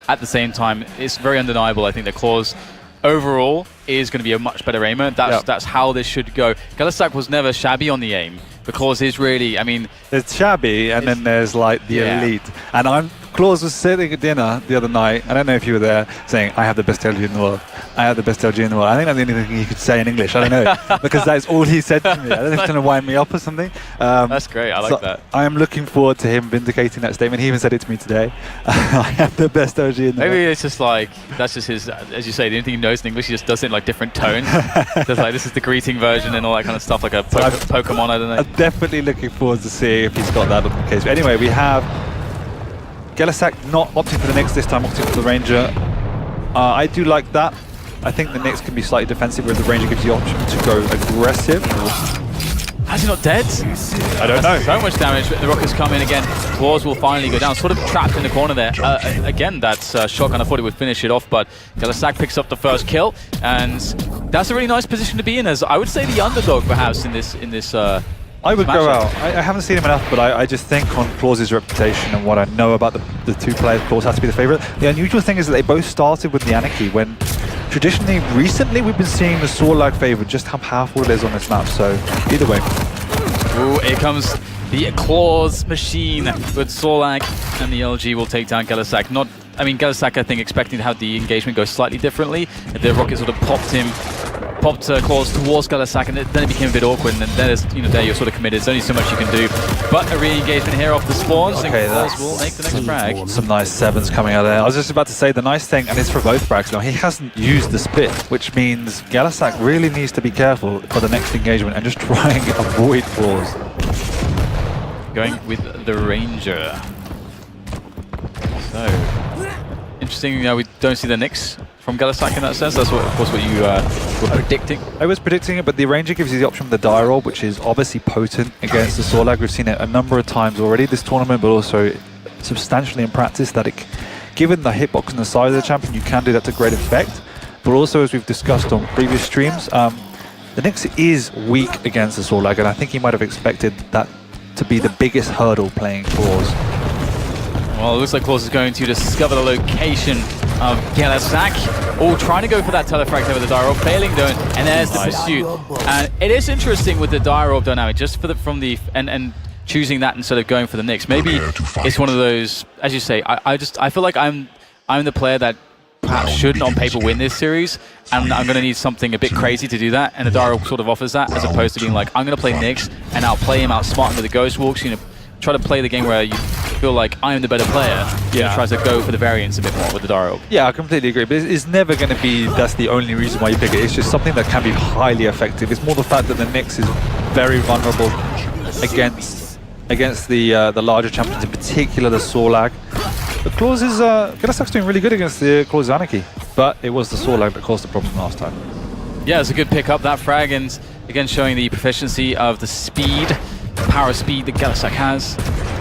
at the same time, it's very undeniable, I think, that clawz overall is going to be a much better aimer. That's how this should go. gellehsak was never shabby on the aim, but clawz is really, I mean... It's shabby, and then there's like the elite. And clawz was sitting at dinner the other night, I don't know if you were there, saying, I have the best LG in the world. I have the best LG in the world. I think that's the only thing he could say in English, I don't know. Because that's all he said to me. I don't know if he's trying to wind me up or something. That's great, I like that. I am looking forward to him vindicating that statement. He even said it to me today. I have the best LG in the world. Maybe it's just like, that's just his, as you say, the only thing he knows in English, he just does it in like different tones. There's like, this is the greeting version and all that kind of stuff, like a Pokemon, I don't know. I'm definitely looking forward to seeing if he's got that on the case. But anyway, we have gellehsak not opting for the Nyx this time, opting for the Ranger. I do like that. I think the Nyx can be slightly defensive, where the Ranger gives the option to go aggressive. How's he not dead? I don't know. So much damage, but the rockets come in again. clawz will finally go down, sort of trapped in the corner there. Again, that's shotgun. I thought it would finish it off, but gellehsak picks up the first kill, and that's a really nice position to be in, as I would say the underdog perhaps in this I would go out. I haven't seen him enough, but I just think on clawz's reputation and what I know about the two players, clawz has to be the favorite. The unusual thing is that they both started with the Anarchy, when traditionally, recently, we've been seeing the Sorlag favor, just how powerful it is on this map. So either way. Ooh, here comes the clawz machine with Sorlag, and the LG will take down gellehsak. gellehsak, I think, expecting to have the engagement go slightly differently. The rocket sort of popped clawz towards gellehsak, and then it became a bit awkward, and then there you're sort of committed. There's only so much you can do. But a re-engagement here off the spawns, and clawz will make the next frag. Some nice sevens coming out there. I was just about to say, the nice thing, and it's for both frags now, he hasn't used the spit, which means gellehsak really needs to be careful for the next engagement and just try and avoid clawz. Going with the Ranger. So, interesting, we don't see the Nyx from gellehsak in that sense. That's of course what you were predicting. I was predicting it, but the Ranger gives you the option of the die roll, which is obviously potent against the Sorlag. We've seen it a number of times already this tournament, but also substantially in practice, that given the hitbox and the size of the champion, you can do that to great effect. But also, as we've discussed on previous streams, the Nyx is weak against the Sorlag, and I think he might have expected that to be the biggest hurdle playing clawz. Well, it looks like clawz is going to discover the location of gellehsak. Oh, trying to go for that telefrag over the die roll, failing though, and there's the pursuit. And it is interesting with the die roll dynamic, just for and choosing that instead of going for the Nyx. Maybe it's one of those, as you say, I feel like I'm the player that perhaps shouldn't on paper win this series, and I'm going to need something a bit crazy to do that, and the die roll sort of offers that, as opposed to being like, I'm going to play Nyx and I'll play him out smart with the ghost walks, try to play the game where you feel like I am the better player. Yeah, tries to go for the variance a bit more with the die roll. Yeah, I completely agree, but it's never going to be that's the only reason why you pick it. It's just something that can be highly effective. It's more the fact that the Nyx is very vulnerable against the larger champions, in particular the Sorlag. The clawz is gellehsak's doing really good against the clawz Anarchy, but it was the Sorlag that caused the problem last time. Yeah, it's a good pick up, that frag, and again showing the proficiency of the speed, power speed that gellehsak has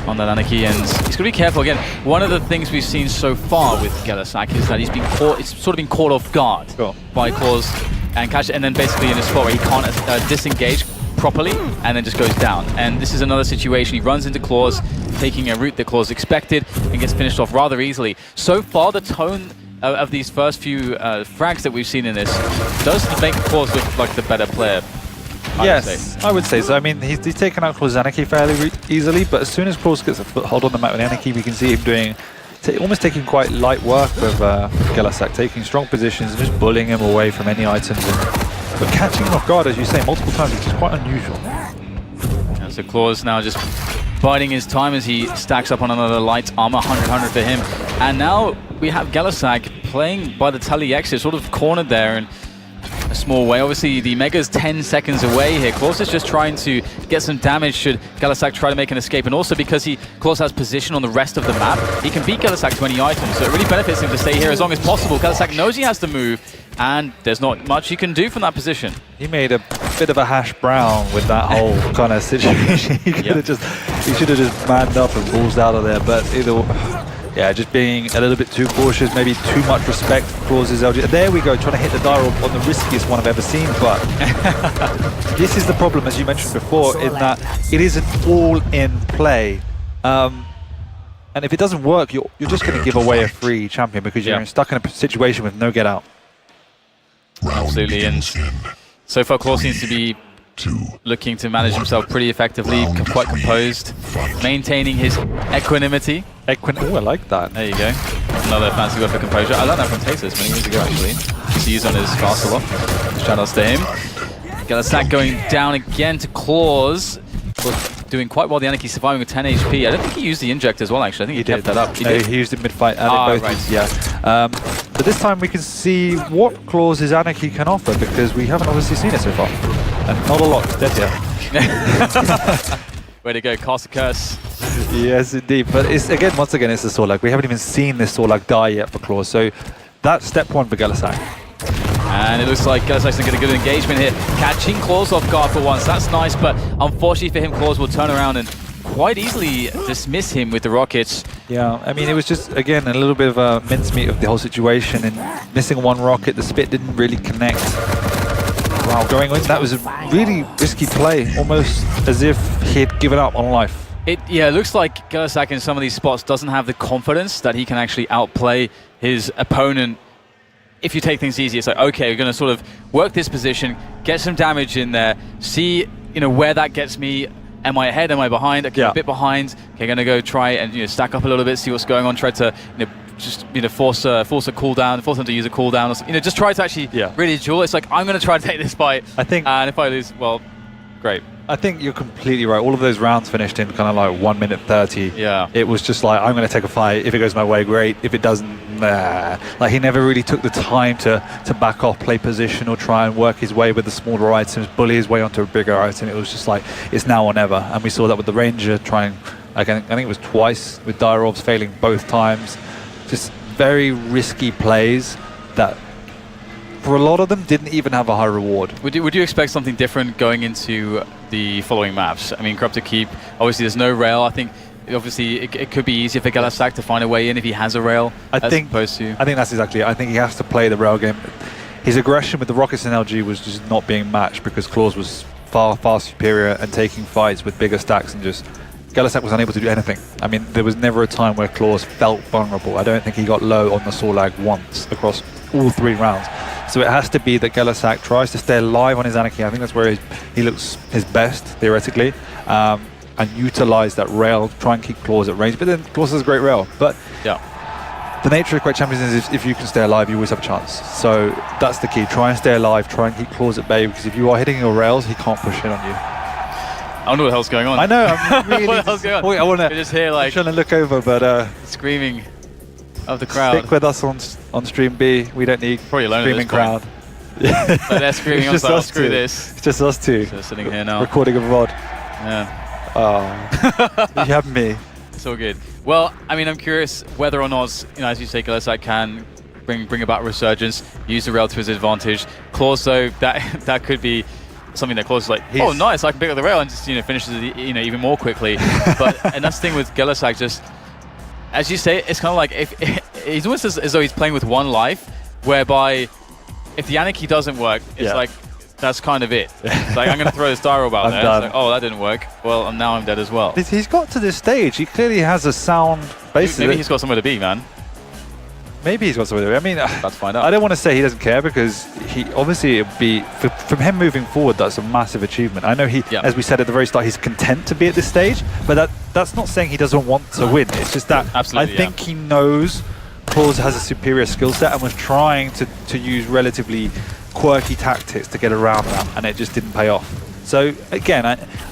on that Anarchy, and he's got to be careful. Again, one of the things we've seen so far with gellehsak is that he's been caught, it's sort of been caught off guard by clawz and catch, and then basically in a spot where he can't disengage properly and then just goes down. And this is another situation. He runs into clawz, taking a route that clawz expected, and gets finished off rather easily. So far, the tone of these first few frags that we've seen in this does make clawz look like the better player. Yes, I would say so. I mean, he's taken out clawz Anarchy fairly easily, but as soon as clawz gets a foothold on the map with Anarchy, we can see him doing almost taking quite light work with gellehsak, taking strong positions and just bullying him away from any items, but catching him off guard, as you say, multiple times, which is quite unusual. Yeah, so clawz now just biding his time as he stacks up on another light armor, 100 for him. And now we have gellehsak playing by the tele exit, sort of cornered there in a small way. Obviously, the Mega's 10 seconds away here. clawz is just trying to get some damage should gellehsak try to make an escape. And also because clawz has position on the rest of the map, he can beat gellehsak to any item. So it really benefits him to stay here as long as possible. gellehsak knows he has to move, and there's not much you can do from that position. He made a bit of a hash brown with that whole kind of situation. He should have just manned up and balls out of there. But yeah, just being a little bit too cautious, maybe too much respect for clawz's LG. There we go, trying to hit the die roll on the riskiest one I've ever seen. But this is the problem, as you mentioned before, in that it is an all-in play. And And if it doesn't work, you're just going to give away a free champion because you're stuck in a situation with no get out. Absolutely, and so far clawz seems to be looking to manage himself pretty effectively, quite composed, maintaining his equanimity. Oh, I like that. There you go. Another fancy word for composure. I learned that from Tasus many years ago, actually. Used to use on his fast a lot. Shoutouts to him. gellehsak going down again to clawz. Doing quite well. The Anarchy surviving with 10 HP. I don't think he used the inject as well, actually. I think he kept that up. He used it mid-fight. Right. Yeah. But this time we can see what clawz's Anarchy can offer, because we haven't obviously seen it so far. And not a lot. It's dead here. Way to go, cast a curse. Yes, indeed. But once again, it's the Sorlag. We haven't even seen this Sorlag die yet for clawz. So that's step one for gellehsak. And it looks like gellehsak's going to get a good engagement here. Catching clawz off guard for once. That's nice, but unfortunately for him, clawz will turn around and quite easily dismiss him with the rockets. Yeah, I mean, it was just, again, a little bit of a mincemeat of the whole situation. And missing one rocket, the spit didn't really connect. Wow, going in, that was a really risky play. Almost as if he had given up on life. It looks like gellehsak in some of these spots doesn't have the confidence that he can actually outplay his opponent. If you take things easy, it's like, okay, we're going to sort of work this position, get some damage in there, see where that gets me. Am I ahead? Am I behind? Okay, a bit behind. Okay, going to go try and stack up a little bit, see what's going on. Try to just force a cooldown, force them to use a cooldown, or something. Just try to actually really duel. It's like, I'm going to try to take this fight. I think, and if I lose, well, great. I think you're completely right. All of those rounds finished in kind of like 1 minute 30. Yeah. It was just like, I'm going to take a fight. If it goes my way, great. If it doesn't, nah. Like, he never really took the time to back off, play position, or try and work his way with the smaller items, bully his way onto a bigger item. It was just like, it's now or never. And we saw that with the Ranger trying, I think it was twice, with Dyrovs failing both times. Just very risky plays that, for a lot of them, didn't even have a high reward. Would you expect something different going into the following maps? I mean, Corrupted Keep, obviously there's no rail. I think obviously it could be easier for gellehsak to find a way in if he has a rail, I think that's exactly it. I think he has to play the rail game. His aggression with the rockets and LG was just not being matched because clawz was far superior and taking fights with bigger stacks, and just gellehsak was unable to do anything. I mean, there was never a time where clawz felt vulnerable. I don't think he got low on the Sorlag once across all 3 rounds. So it has to be that gellehsak tries to stay alive on his Anarchy. I think that's where he looks his best, theoretically, and utilize that rail, try and keep clawz at range. But then clawz has a great rail. But the nature of Quake Champions is if you can stay alive, you always have a chance. So that's the key. Try and stay alive, try and keep clawz at bay, because if you are hitting your rails, he can't push in on you. I don't know what the hell's going on. I know, I'm really what the hell's going on? I want to just hear like trying to look over, but screaming of the crowd. Stick with us on stream B. We don't need screaming crowd. But they're screaming on side, screw this. It's just us two. So sitting here now. Recording a VOD. Yeah. Oh. You have me. It's all good. Well, I mean, I'm curious whether or not, as you say, gellehsak can bring about resurgence, use the rail to his advantage. clawz, though, that could be something that clawz is like, oh, nice, I can pick up the rail and just, finishes it, even more quickly. And that's the thing with gellehsak, just, as you say, it's kind of like, he's almost as though he's playing with one life, whereby if the Anarchy doesn't work, it's like, that's kind of it. It's like, I'm going to throw this Dyrob out there. It's like, oh, that didn't work. Well, now I'm dead as well. He's got to this stage. He clearly has a sound basis. Maybe he's got somewhere to be, man. Maybe he's got somewhere to be. I mean, let's find out. I don't want to say he doesn't care, because he obviously it'd be from him moving forward. That's a massive achievement. I know as we said at the very start, he's content to be at this stage, but that's not saying he doesn't want to win. It's just that I think he knows clawz has a superior skill set and was trying to use relatively quirky tactics to get around that, and it just didn't pay off. So again,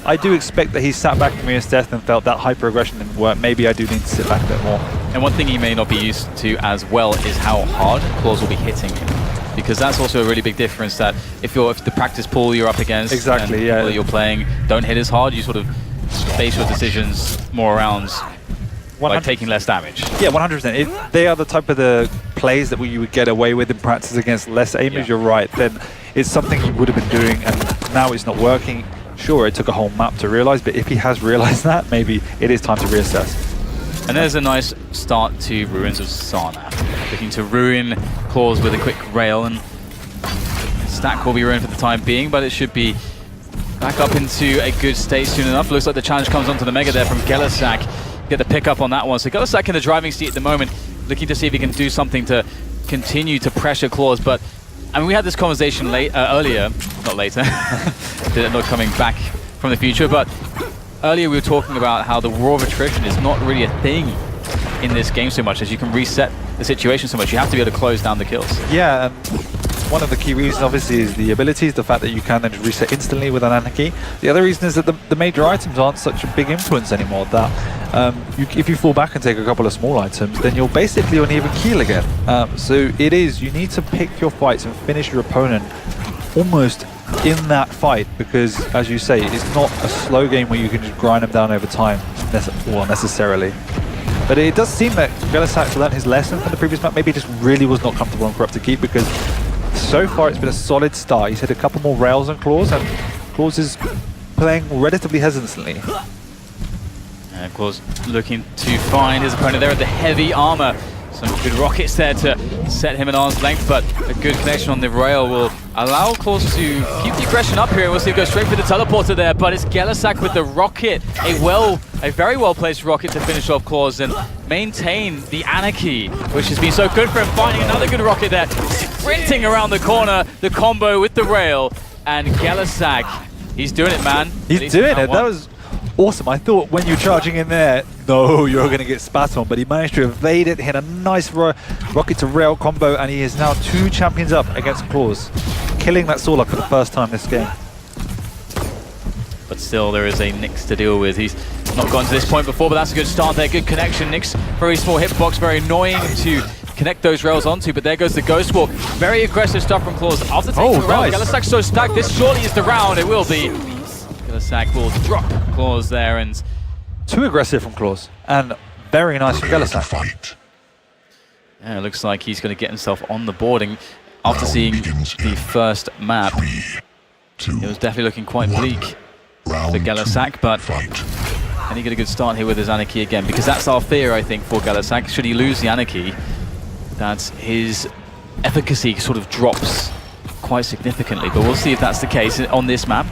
I do expect that he sat back from his death and felt that hyper aggression didn't work. Maybe I do need to sit back a bit more. And one thing he may not be used to as well is how hard clawz will be hitting him, because that's also a really big difference. That if the practice pool you're up against, and people that you're playing don't hit as hard, you sort of base your decisions more around by taking less damage. Yeah, 100%. If they are the type of the plays that you would get away with in practice against less aimers, you're right, then it's something he would have been doing, and now it's not working. Sure, it took a whole map to realize, but if he has realized that, maybe it is time to reassess. And there's a nice start to Ruins of Sana. Looking to ruin clawz with a quick rail, and stack will be ruined for the time being, but it should be back up into a good state soon enough. Looks like the challenge comes onto the Mega there from gellehsak. get the pick up on that one. So gellehsak in the driving seat at the moment, looking to see if he can do something to continue to pressure clawz. But I mean, we had this conversation earlier, not later, not coming back from the future, but earlier we were talking about how the war of attrition is not really a thing in this game so much, as you can reset the situation so much. You have to be able to close down the kills. Yeah, and one of the key reasons obviously is the abilities, the fact that you can then just reset instantly with an anarchy. The other reason is that the major items aren't such a big influence anymore, that if you fall back and take a couple of small items, then you're basically on even keel again. So you need to pick your fights and finish your opponent almost in that fight, because as you say, it's not a slow game where you can just grind them down over time necessarily. But it does seem that gellehsak learned his lesson from the previous map. Maybe just really was not comfortable on Corrupted Keep, because so far it's been a solid start. He's hit a couple more rails on clawz, and clawz is playing relatively hesitantly. And clawz looking to find his opponent there at the heavy armor. Some good rockets there to set him at arm's length, but a good connection on the rail will allow clawz to keep the aggression up here, and we'll see him go straight for the teleporter there. But it's gellehsak with the rocket, a very well placed rocket to finish off clawz and maintain the anarchy, which has been so good for him. Finding another good rocket there, sprinting around the corner, the combo with the rail, and gellehsak, he's doing it, man. He's doing it. That was awesome. I thought when you're charging in there, no, you're going to get spat on, but he managed to evade it, hit a nice rocket to rail combo, and he is now 2 champions up against clawz, killing that Sorlock for the first time this game. But still, there is a Nyx to deal with. He's not gone to this point before, but that's a good start there. Good connection. Nyx, very small hitbox, very annoying to connect those rails onto, but there goes the Ghost Walk. Very aggressive stuff from clawz. After taking the round, gellehsak's so stacked, this surely is the round. It will be. gellehsak will drop clawz there, and too aggressive from clawz, and very nice from gellehsak. Yeah, it looks like he's going to get himself on the boarding after seeing the first map. It was definitely looking quite bleak for gellehsak, but can he get a good start here with his anarchy again? Because that's our fear, I think, for gellehsak. Should he lose the anarchy, that his efficacy sort of drops quite significantly. But we'll see if that's the case on this map.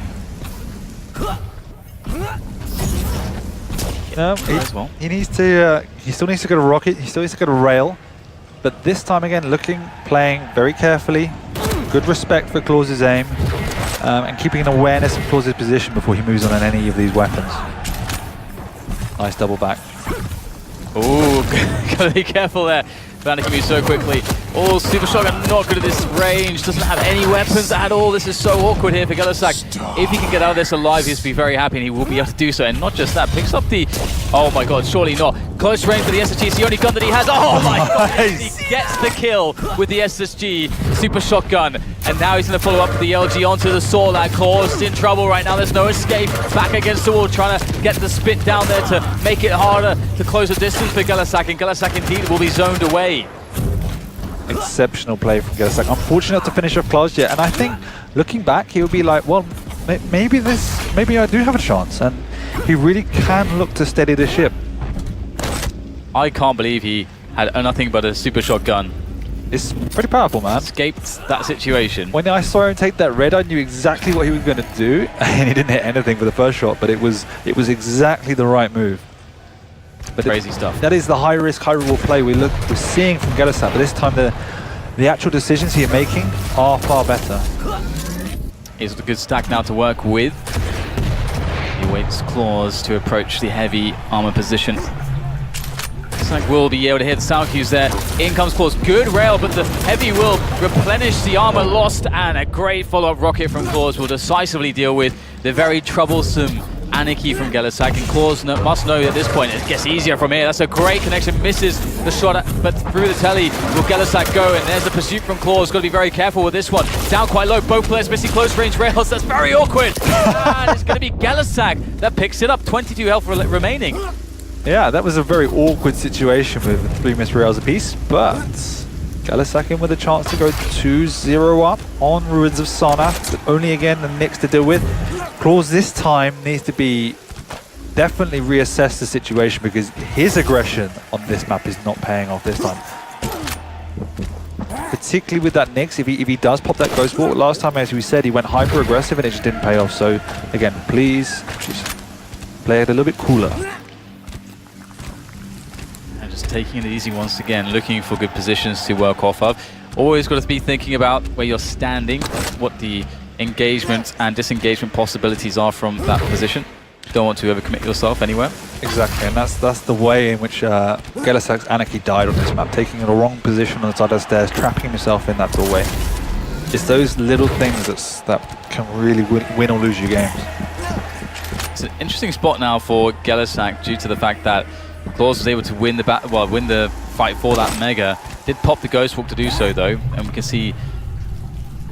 No, he needs to. He still needs to get a rocket. He still needs to get a rail. But this time again, playing very carefully. Good respect for clawz's aim, and keeping an awareness of clawz's position before he moves on any of these weapons. Nice double back. Oh, gotta be careful there. Vander can move so quickly. Oh, Super Shotgun not good at this range. Doesn't have any weapons at all. This is so awkward here for gellehsak. If he can get out of this alive, he'll be very happy, and he will be able to do so. And not just that, picks up the... Oh my god, surely not. Close range for the SSG. It's the only gun that he has. Oh my god, he gets the kill with the SSG Super Shotgun. And now he's going to follow up with the LG onto the Sorlock. clawz in trouble right now. There's no escape. Back against the wall, trying to get the spit down there to make it harder to close the distance for gellehsak. And gellehsak indeed will be zoned away. Exceptional play from gellehsak. Unfortunate to finish off clawz yet, and I think looking back, he would be like, well, maybe I do have a chance, and he really can look to steady the ship. I can't believe he had nothing but a Super Shotgun. It's pretty powerful, man. Escaped that situation. When I saw him take that red, I knew exactly what he was going to do, and he didn't hit anything for the first shot, but it was exactly the right move. But crazy stuff. That is the high risk, high reward play we're seeing from gellehsak, but this time the actual decisions he's making are far better. He's a good stack now to work with. He waits clawz to approach the heavy armor position. Looks like we'll be able to hit the sound cues there. In comes clawz. Good rail, but the heavy will replenish the armor lost, and a great follow-up rocket from clawz will decisively deal with the very troublesome anarchy from gellehsak, and clawz must know at this point it gets easier from here. That's a great connection, misses the shot, but through the telly will gellehsak go, and there's the pursuit from clawz. Got to be very careful with this one. Down quite low, both players missing close range rails. That's very awkward. And it's going to be gellehsak that picks it up. 22 health remaining. Yeah, that was a very awkward situation with 3 missed rails apiece, but gellehsak in with a chance to go 2-0 up on Ruins of Sarnath, but only again the Nyx to deal with. clawz this time needs to be definitely reassess the situation, because his aggression on this map is not paying off this time. Particularly with that Nyx, if he does pop that Ghost Walk. Last time, as we said, he went hyper aggressive and it just didn't pay off. So again, please just play it a little bit cooler. taking it easy once again, looking for good positions to work off of. Always got to be thinking about where you're standing, what the engagement and disengagement possibilities are from that position. Don't want to overcommit yourself anywhere. Exactly, and that's the way in which gellehsak's Anarchy died on this map, taking the wrong position on the side of the stairs, trapping himself in that doorway. It's those little things that can really win or lose you games. It's an interesting spot now for gellehsak due to the fact that clawz was able to win the fight for that Mega. Did pop the Ghost Walk to do so though, and we can see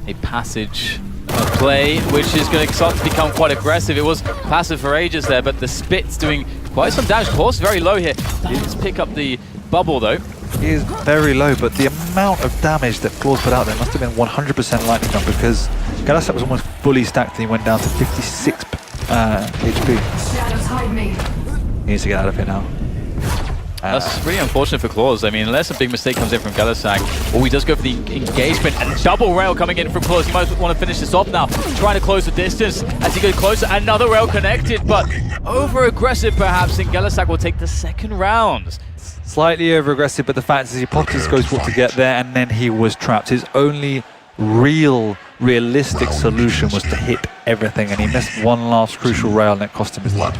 a passage of play, which is going to start to become quite aggressive. It was passive for ages there, but the Spit's doing quite some damage. clawz very low here. Let's pick up the bubble though. He is very low, but the amount of damage that clawz put out there must have been 100% lightning gun, because gellehsak was almost fully stacked and he went down to 56 HP. Shadows hide me. He needs to get out of here now. That's really unfortunate for clawz. I mean, unless a big mistake comes in from gellehsak, or he does go for the engagement, and double rail coming in from clawz. He might want to finish this off now, trying to close the distance as he goes closer. Another rail connected, but over-aggressive perhaps, and gellehsak will take the second round. Slightly over-aggressive, but the fact is he popped his Ghost Walk to get there, and then he was trapped. His only realistic solution was to hit everything, and he missed one last crucial rail, and it cost him his life.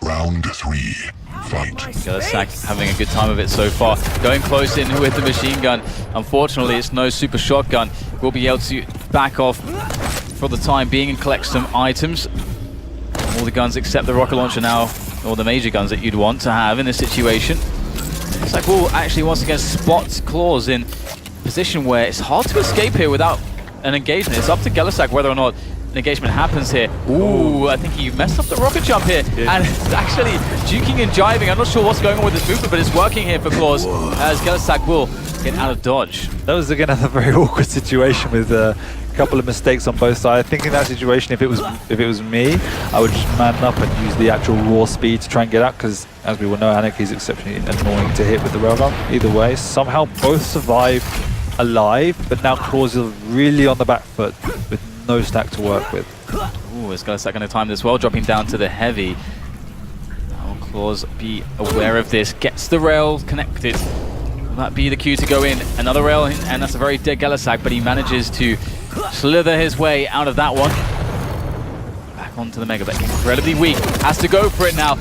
Round 3. Fight. gellehsak having a good time of it so far. Going close in with the machine gun. Unfortunately, it's no super shotgun. We'll be able to back off for the time being and collect some items. All the guns except the rocket launcher now, or the major guns that you'd want to have in this situation. gellehsak will actually once again spot clawz in a position where it's hard to escape here without an engagement. It's up to gellehsak whether or not an engagement happens here. Ooh, I think he messed up the rocket jump here, and it's actually juking and jiving. I'm not sure what's going on with this movement, but it's working here for clawz, as gellehsak will get out of dodge. That was again a very awkward situation with a couple of mistakes on both sides. I think in that situation, if it was me, I would just man up and use the actual raw speed to try and get out, because as we all know, Anarchy is exceptionally annoying to hit with the railgun. Either way, somehow both survive alive, but now clawz is really on the back foot with no stack to work with. Ooh, is gellehsak going to time this well, dropping down to the heavy. Now will clawz be aware of this, gets the rail connected. Will that be the cue to go in? Another rail, and that's a very dead gellehsak, but he manages to slither his way out of that one. Back onto the Mega, but incredibly weak. Has to go for it now.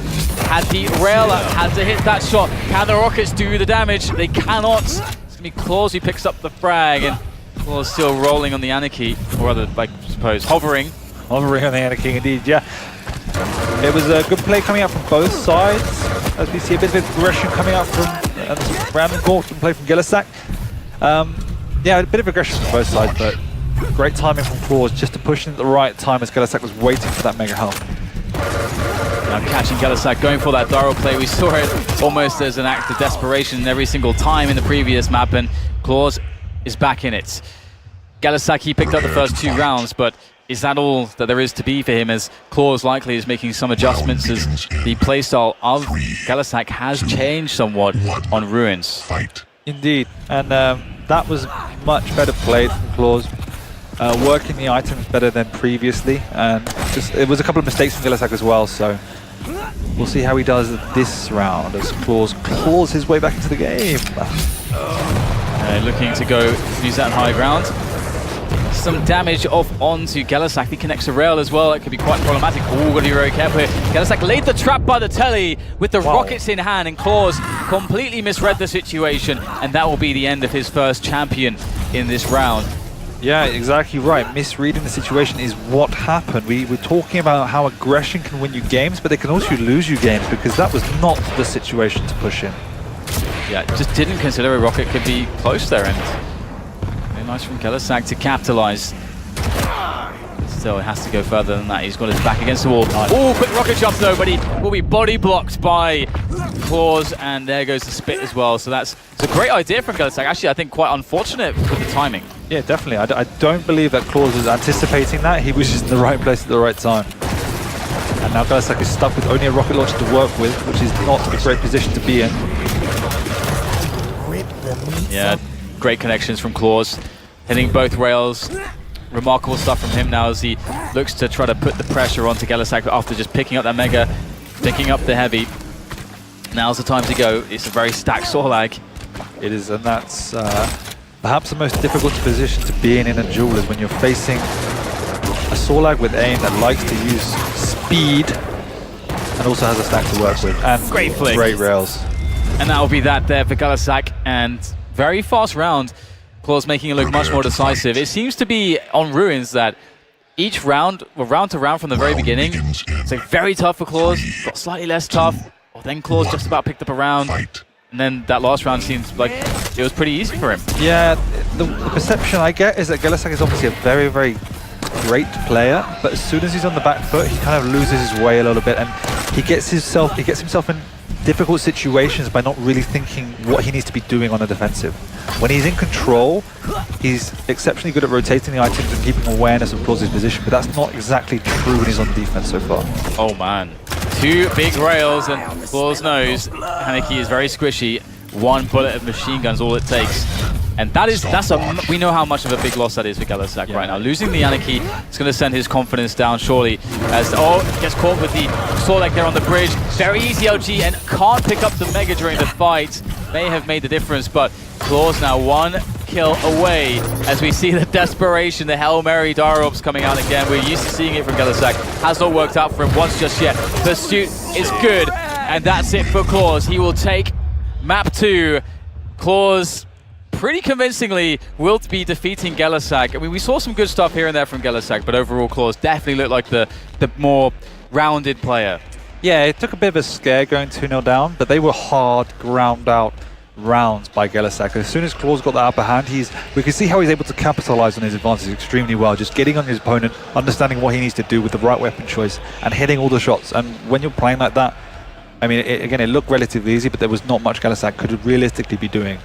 Had the rail up, had to hit that shot. Can the rockets do the damage? They cannot. It's going to be clawz who picks up the frag, and clawz still rolling on the Anarchy, or rather, I suppose, hovering. Hovering on the Anarchy, indeed, yeah. It was a good play coming out from both sides, as we see a bit of aggression coming out from random golden play from gellehsak. Yeah, a bit of aggression from both sides, but great timing from clawz just to push in at the right time as gellehsak was waiting for that Mega health. Now catching gellehsak, going for that Dyro play. We saw it almost as an act of desperation every single time in the previous map, and clawz is back in it. gellehsak, he picked up the first 2 rounds, but is that all that there is to be for him, as clawz likely is making some adjustments as the playstyle of gellehsak has changed somewhat on Ruins. Fight. Indeed, and that was much better played from clawz, working the items better than previously, and just, it was a couple of mistakes from gellehsak as well, so we'll see how he does this round as clawz claws his way back into the game. Looking to go use that high ground. Some damage off onto gellehsak. He connects a rail as well. It could be quite problematic. Oh, got to be very careful here. gellehsak laid the trap by the telly with the rockets in hand, and clawz completely misread the situation, and that will be the end of his first champion in this round. Yeah, exactly right. Misreading the situation is what happened. We were talking about how aggression can win you games, but they can also lose you games, because that was not the situation to push in. Yeah, just didn't consider a rocket could be close there, and very nice from gellehsak to capitalize. Still, it has to go further than that. He's got his back against the wall. Oh, quick rocket jump though, but he will be body blocked by clawz, and there goes the spit as well. So it's a great idea from gellehsak. Actually, I think quite unfortunate with the timing. Yeah, definitely. I don't believe that clawz was anticipating that. He was just in the right place at the right time. And now gellehsak is stuck with only a rocket launcher to work with, which is not a great position to be in. Yeah, great connections from clawz, hitting both rails. Remarkable stuff from him now as he looks to try to put the pressure onto gellehsak after just picking up that Mega, picking up the heavy. Now's the time to go. It's a very stacked Sorlag. It is, and that's perhaps the most difficult position to be in a duel is when you're facing a Sorlag with aim that likes to use speed and also has a stack to work with. And great flick. Great rails. And that will be that there for gellehsak. And very fast round. clawz making it look much more decisive. It seems to be on Ruins that each round, well, round to round from the very beginning, it's like very tough for clawz, got slightly less tough. Well, then clawz just about picked up a round. And then that last round seems like it was pretty easy for him. Yeah, the perception I get is that gellehsak is obviously a very, very great player, but as soon as he's on the back foot, he kind of loses his way a little bit, and he gets himself in difficult situations by not really thinking what he needs to be doing on the defensive. When he's in control, he's exceptionally good at rotating the items and keeping awareness of clawz's position, but that's not exactly true when he's on defense so far. Oh man, 2 big rails, and clawz knows Anarchy is very squishy. 1 bullet of machine guns, all it takes. And we know how much of a big loss that is for gellehsak right now. Losing the Anarchy is going to send his confidence down surely. As gets caught with the Sorlag there on the bridge. Very easy LG and can't pick up the Mega during the fight. May have made the difference, but clawz now 1 kill away as we see the desperation, the Hail Mary dire orbs coming out again. We're used to seeing it from gellehsak. Has not worked out for him once just yet. Pursuit is good, and that's it for clawz. He will take map 2. clawz pretty convincingly will be defeating gellehsak. I mean, we saw some good stuff here and there from gellehsak, but overall clawz definitely looked like the more rounded player. Yeah, it took a bit of a scare going 2-0 down, but they were hard, ground out rounds by gellehsak. As soon as clawz got the upper hand, we can see how he's able to capitalize on his advantage extremely well, just getting on his opponent, understanding what he needs to do with the right weapon choice, and hitting all the shots. And when you're playing like that, I mean, again, it looked relatively easy, but there was not much gellehsak could realistically be doing.